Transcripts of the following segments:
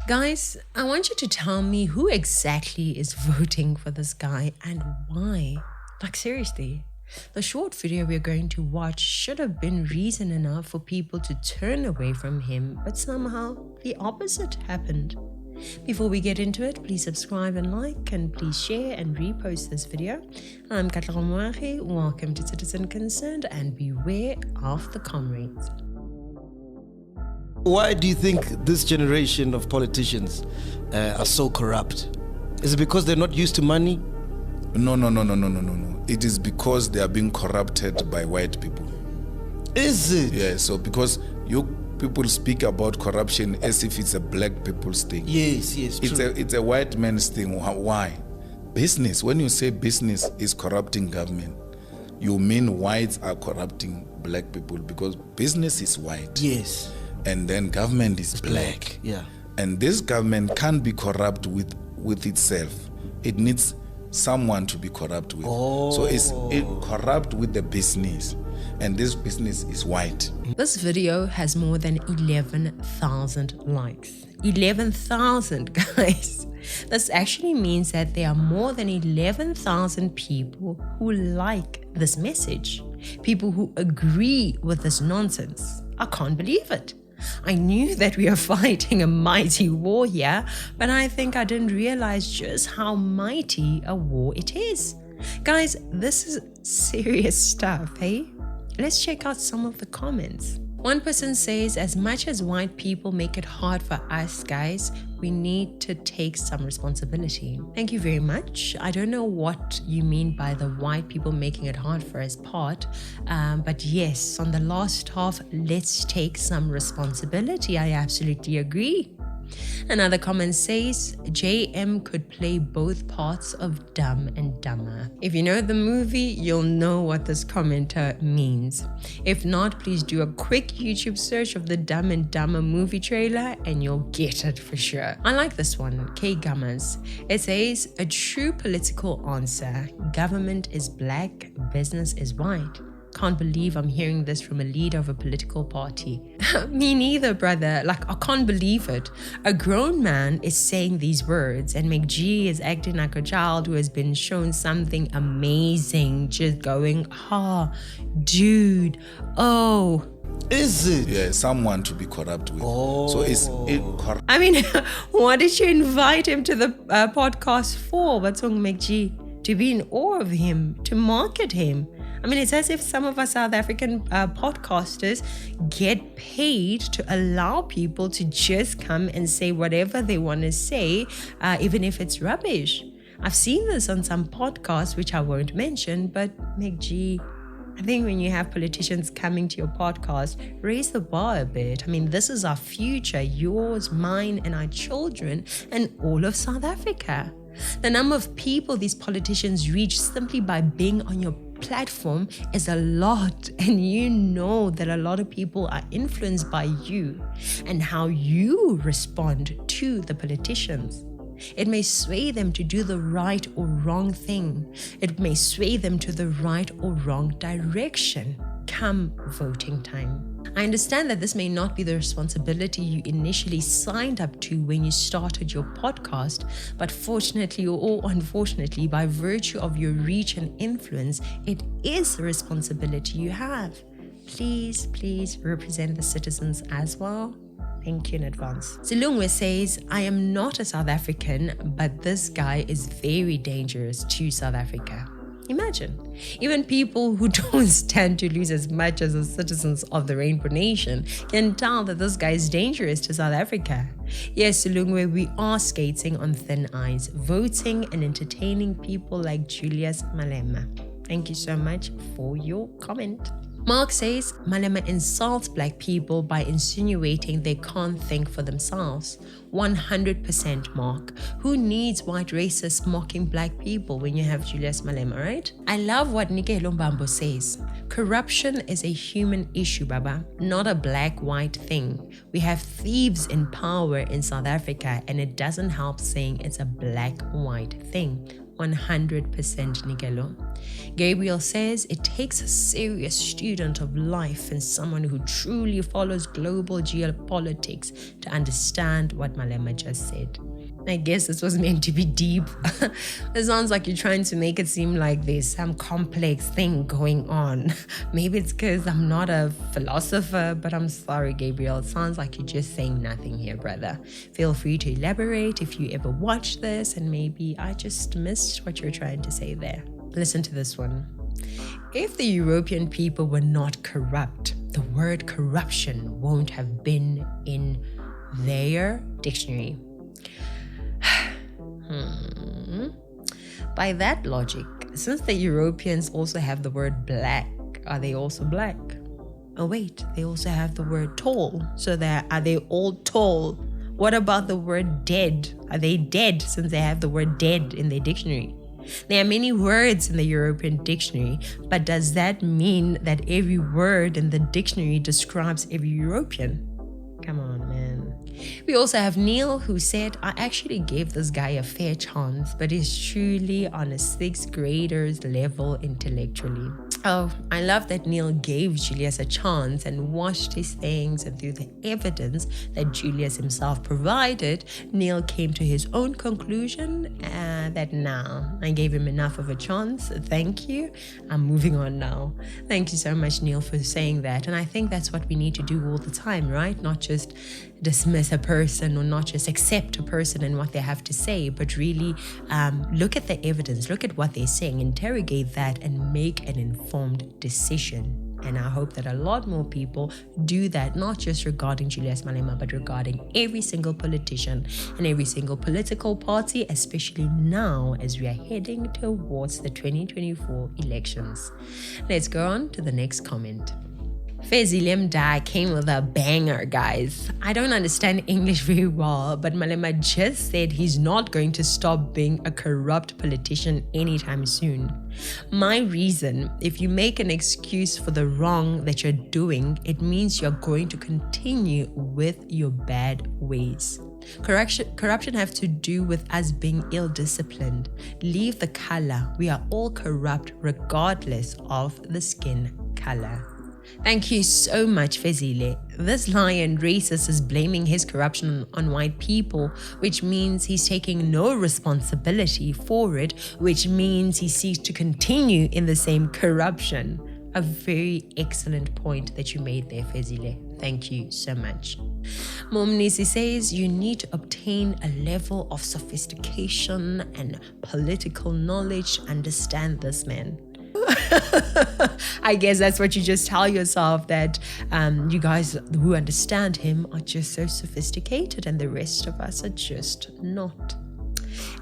Guys, I want you to tell me who exactly is voting for this guy and why. Like, seriously. The short video we're going to watch should have been reason enough for people to turn away from him, but somehow the opposite happened. Before we get into it, please subscribe and like, and please share and repost this video. I'm Katla Moagi. Welcome to Citizen Concerned, and beware of the Comrades. Why do you think this generation of politicians are so corrupt? Is it because they're not used to money? No. It is because they are being corrupted by white people. Is it? Yeah, so because you people speak about corruption as if it's a black people's thing. Yes, true. It's a white man's thing. Why? Business. When you say business is corrupting government, you mean whites are corrupting black people because business is white. Yes. And then government is black. Yeah. And this government can't be corrupt with itself. It needs someone to be corrupt with. So it's corrupt with the business. And this business is white. This video has more than 11,000 likes. 11,000, guys. This actually means that there are more than 11,000 people who like this message. People who agree with this nonsense. I can't believe it. I knew that we are fighting a mighty war here, but I think I didn't realize just how mighty a war it is. Guys, this is serious stuff, hey? Let's check out some of the comments. One person says, as much as white people make it hard for us, guys, we need to take some responsibility. Thank you very much. I don't know what you mean by the white people making it hard for us part, but yes, on the last half, let's take some responsibility. I absolutely agree. Another comment says, JM could play both parts of Dumb and Dumber. If you know the movie, you'll know what this commenter means. If not, please do a quick YouTube search of the Dumb and Dumber movie trailer and you'll get it for sure. I like this one, K Gummers. It says, a true political answer. Government is black, business is white. Can't believe I'm hearing this from a leader of a political party. Me neither, brother. Like, I can't believe it. A grown man is saying these words and McG is acting like a child who has been shown something amazing, just going, dude, Is it? Yeah, someone to be corrupt with. So it's I mean, why did you invite him to the podcast for? What's wrong, McG? To be in awe of him, to market him. I mean, it's as if some of us South African podcasters get paid to allow people to just come and say whatever they want to say, even if it's rubbish. I've seen this on some podcasts, which I won't mention, but McG, I think when you have politicians coming to your podcast, raise the bar a bit. I mean, this is our future, yours, mine, and our children, and all of South Africa. The number of people these politicians reach simply by being on your platform is a lot, and you know that a lot of people are influenced by you and how you respond to the politicians. It may sway them to do the right or wrong thing. It may sway them to the right or wrong direction come voting time. I understand that this may not be the responsibility you initially signed up to when you started your podcast, but fortunately or unfortunately, by virtue of your reach and influence, it is the responsibility you have. Please represent the citizens as well. Thank you in advance. Zilungwe says, I am not a South African, but this guy is very dangerous to South Africa. Imagine, even people who don't stand to lose as much as the citizens of the Rainbow Nation can tell that this guy is dangerous to South Africa. Yes, Sulungwe, we are skating on thin ice, voting and entertaining people like Julius Malema. Thank you so much for your comment. Mark says, Malema insults black people by insinuating they can't think for themselves. 100% Mark. Who needs white racists mocking black people when you have Julius Malema, right? I love what Nike Lombambo says. Corruption is a human issue, Baba, not a black-white thing. We have thieves in power in South Africa, and it doesn't help saying it's a black-white thing. 100% Nikelo. Gabriel says it takes a serious student of life and someone who truly follows global geopolitics to understand what Malema just said. I guess this was meant to be deep. It sounds like you're trying to make it seem like there's some complex thing going on. Maybe it's because I'm not a philosopher, but I'm sorry, Gabriel. It sounds like you're just saying nothing here, brother. Feel free to elaborate if you ever watch this, and maybe I just missed what you're trying to say there. Listen to this one. If the European people were not corrupt, the word corruption won't have been in their dictionary. By that logic, since the Europeans also have the word black, are they also black? Oh wait, they also have the word tall. So are they all tall? What about the word dead? Are they dead since they have the word dead in their dictionary? There are many words in the European dictionary, but does that mean that every word in the dictionary describes every European? Come on, man. We also have Neil, who said, I actually gave this guy a fair chance, but he's truly on a 6th grader's level intellectually. Oh, I love that Neil gave Julius a chance and watched his things, and through the evidence that Julius himself provided, Neil came to his own conclusion that now I gave him enough of a chance. Thank you. I'm moving on now. Thank you so much, Neil, for saying that. And I think that's what we need to do all the time, right? Not just dismiss a person or not just accept a person and what they have to say, but really look at the evidence, look at what they're saying, interrogate that, and make an informed decision. And I hope that a lot more people do that, not just regarding Julius Malema, but regarding every single politician and every single political party, especially now as we are heading towards the 2024 elections. Let's go on to the next comment. Fezile Mda came with a banger, guys. I don't understand English very well, but Malema just said he's not going to stop being a corrupt politician anytime soon. My reason, if you make an excuse for the wrong that you're doing, it means you're going to continue with your bad ways. Corruption has to do with us being ill-disciplined. Leave the color. We are all corrupt regardless of the skin color. Thank you so much, Fezile. This lion racist is blaming his corruption on white people, which means he's taking no responsibility for it, which means he seeks to continue in the same corruption. A very excellent point that you made there, Fezile. Thank you so much. Momnisi says you need to obtain a level of sophistication and political knowledge to understand this man. I guess that's what you just tell yourself, that you guys who understand him are just so sophisticated and the rest of us are just not.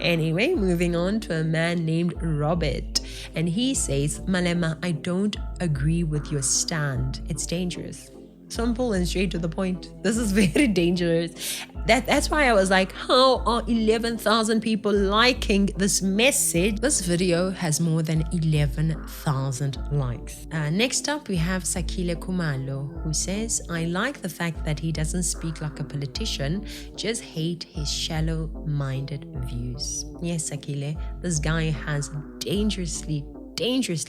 Anyway, moving on to a man named Robert, and he says, Malema, I don't agree with your stand. It's dangerous. Simple and straight to the point. This is very dangerous. That's why I was like, how are 11,000 people liking this message? This video has more than 11,000 likes. Next up, we have Sakile Kumalo, who says, I like the fact that he doesn't speak like a politician, just hate his shallow-minded views. Yes, Sakile, this guy has dangerously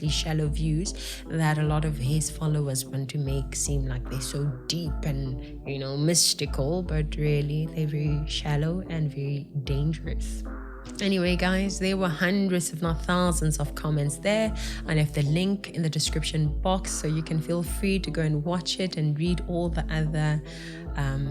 shallow views that a lot of his followers want to make seem like they're so deep and, mystical, but really they're very shallow and very dangerous. Anyway, guys, there were hundreds, if not thousands, of comments there. I left the link in the description box so you can feel free to go and watch it and read all the other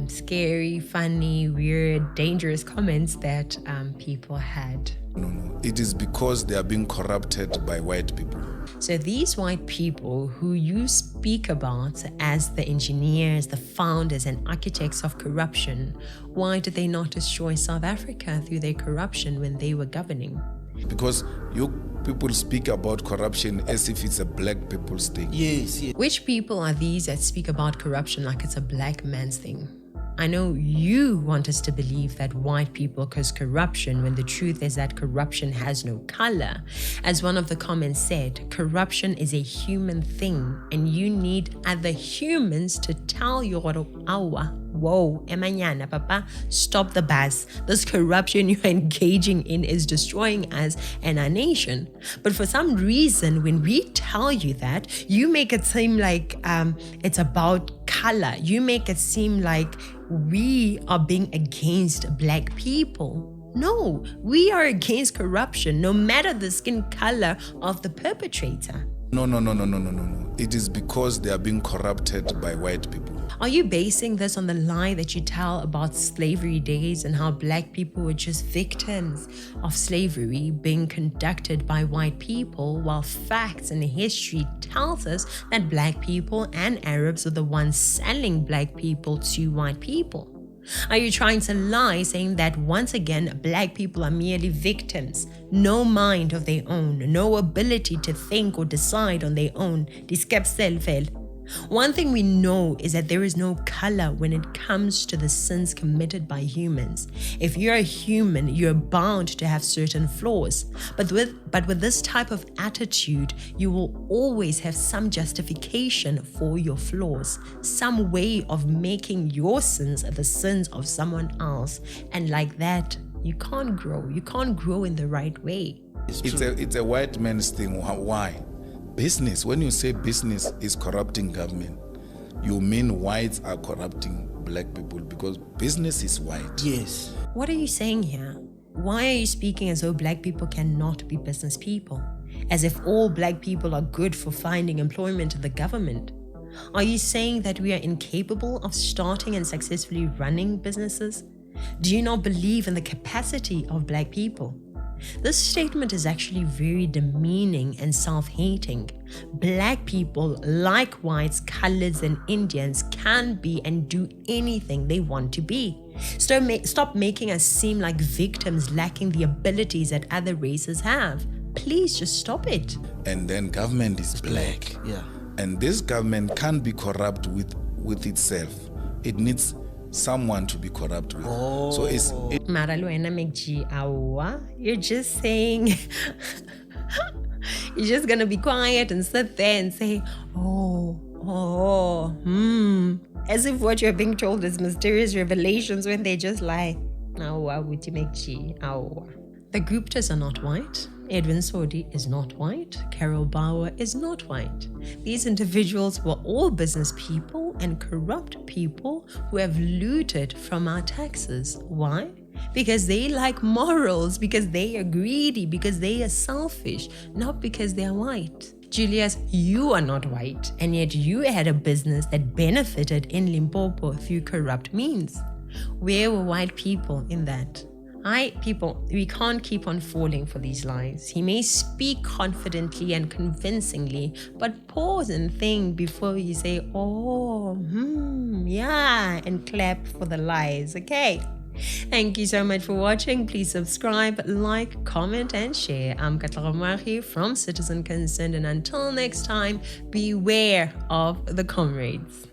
scary, funny, weird, dangerous comments that people had. No. It is because they are being corrupted by white people. So these white people who you speak about as the engineers, the founders and architects of corruption, why did they not destroy South Africa through their corruption when they were governing? Because you people speak about corruption as if it's a black people's thing. Yes. Which people are these that speak about corruption like it's a black man's thing? I know you want us to believe that white people cause corruption when the truth is that corruption has no color. As one of the comments said, corruption is a human thing and you need other humans to tell you what awa. Whoa, emanyana, papa, stop the bus. This corruption you're engaging in is destroying us and our nation. But for some reason, when we tell you that, you make it seem like it's about color. You make it seem like we are being against black people. No, we are against corruption, no matter the skin color of the perpetrator. No. It is because they are being corrupted by white people. Are you basing this on the lie that you tell about slavery days and how black people were just victims of slavery being conducted by white people, while facts and history tells us that black people and Arabs are the ones selling black people to white people? Are you trying to lie, saying that once again black people are merely victims, no mind of their own, no ability to think or decide on their own? One thing we know is that there is no color when it comes to the sins committed by humans. If you're a human, you're bound to have certain flaws. But with this type of attitude, you will always have some justification for your flaws, some way of making your sins the sins of someone else. And like that, you can't grow. You can't grow in the right way. It's a white man's thing. Why? Business, when you say business is corrupting government, you mean whites are corrupting black people because business is white. Yes. What are you saying here? Why are you speaking as though black people cannot be business people? As if all black people are good for finding employment in the government? Are you saying that we are incapable of starting and successfully running businesses? Do you not believe in the capacity of black people? This statement is actually very demeaning and self-hating. Black people, like whites, coloreds, and Indians, can be and do anything they want to be. Stop making us seem like victims lacking the abilities that other races have. Please just stop it. And then government is black. Yeah. And this government can't be corrupt with itself. It needs someone to be corrupt with. So you're just saying you're just gonna be quiet and sit there and say as if what you're being told is mysterious revelations when they just lie. The Guptas are not white. Edwin Sodi is not white. Carol Bauer is not white. These individuals were all business people and corrupt people who have looted from our taxes. Why? Because they like morals, because they are greedy, because they are selfish, not because they are white. Julius, you are not white, and yet you had a business that benefited in Limpopo through corrupt means. Where were white people in that? We can't keep on falling for these lies. He may speak confidently and convincingly, but pause and think before you say, yeah, and clap for the lies, okay? Thank you so much for watching. Please subscribe, like, comment, and share. I'm Katla from Citizen Concerned, and until next time, beware of the comrades.